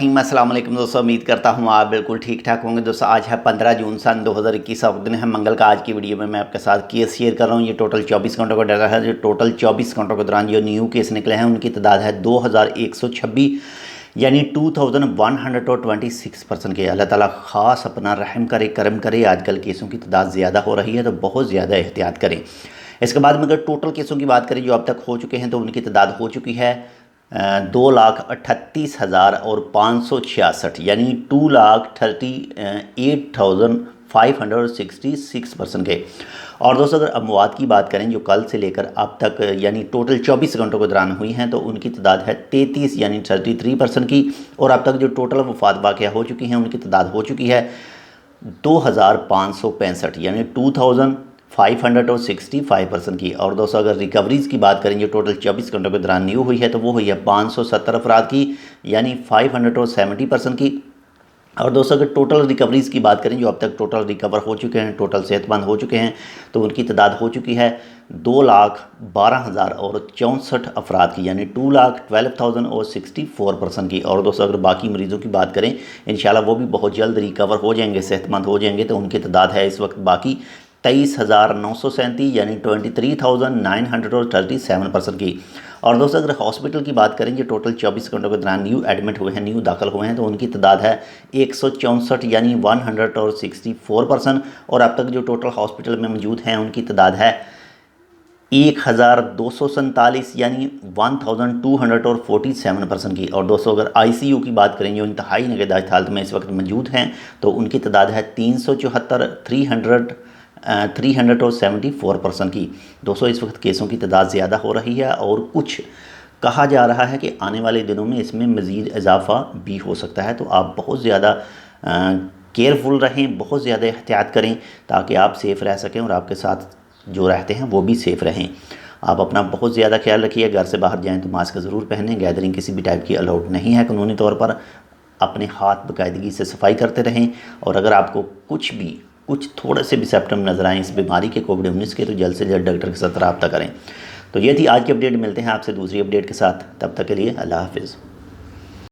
अस्सलाम वालेकुम दोस्तों, उम्मीद करता हूँ आप बिल्कुल ठीक ठाक होंगे। दोस्तों आज है 15 जून सन 2021 और दिन है मंगल का। आज की वीडियो में मैं आपके साथ केस शेयर कर रहा हूँ। ये टोटल 24 घंटों का डाटा है। जो टोटल 24 घंटों के दौरान जो न्यू केस निकले हैं उनकी तादाद है 2126 यानी 2126% के। अल्लाह ताला ख़ास अपना रहम करे, करम करे। आजकल केसों की तादाद ज़्यादा हो रही है तो बहुत ज़्यादा एहतियात करें। इसके बाद में अगर टोटल केसों की बात करें जो अब तक हो चुके हैं तो उनकी तादाद हो चुकी है 2,38,566 यानी 2,38,566% के। और दोस्तों अगर अमवात की बात करें जो कल से लेकर अब तक यानी टोटल 24 घंटों के दौरान हुई हैं तो उनकी तादाद है 33 यानी 33% की। और अब तक जो टोटल वफ़ात वाक़या हो चुकी हैं उनकी तादाद हो चुकी है 2,565 यानी 2,565% की। और दोस्तों अगर रिकवरीज़ की बात करें जो टोटल 24 घंटों के दौरान न्यू हुई है तो वो हुई है 570 अफराद की यानी 570% की। और दोस्तों अगर टोटल रिकवरीज़ की बात करें जो अब तक टोटल रिकवर हो चुके हैं, टोटल सेहतमंद हो चुके हैं तो उनकी तादाद हो चुकी है 2,12,064 अफराद की यानी 2,12,064% की। और दोस्तों अगर बाकी मरीज़ों की बात करें इंशाल्लाह वो भी बहुत जल्द रिकवर हो जाएंगे, सेहतमंद हो जाएंगे तो उनकी तादाद है इस वक्त बाकी 23,937 यानी 23,937% की। और दोस्तों अगर हॉस्पिटल की बात करें जो टोटल 24 घंटों के दौरान न्यू एडमिट हुए हैं, न्यू दाखिल हुए हैं तो उनकी तादाद है 164 यानी 164%। और अब तक जो टोटल हॉस्पिटल में मौजूद हैं उनकी तादाद है 1,247 यानी 1,247% की। और दोस्तों अगर ICU की बात करें जो इंतहाई निगहदाश्त हालत में इस वक्त मौजूद हैं तो उनकी तादाद है 374% की। दोस्तों इस वक्त केसों की तादाद ज़्यादा हो रही है और कुछ कहा जा रहा है कि आने वाले दिनों में इसमें मज़ीद इजाफा भी हो सकता है। तो आप बहुत ज़्यादा केयरफुल रहें, बहुत ज़्यादा एहतियात करें ताकि आप सेफ़ रह सकें और आपके साथ जो रहते हैं वो भी सेफ़ रहें। आप अपना बहुत ज़्यादा ख्याल रखिए। घर से बाहर जाएँ तो मास्क ज़रूर पहनें। गैदरिंग किसी भी टाइप की अलाउड नहीं है कानूनी तौर पर। अपने हाथ बाकायदगी से सफाई करते रहें। और अगर आपको कुछ थोड़े से भी सिम्पटम नज़र आएँ इस बीमारी के कोविड-19 के तो जल्द से जल्द डॉक्टर के साथ रब्ता करें। तो ये थी आज की अपडेट। मिलते हैं आपसे दूसरी अपडेट के साथ, तब तक के लिए अल्लाह हाफ़िज़।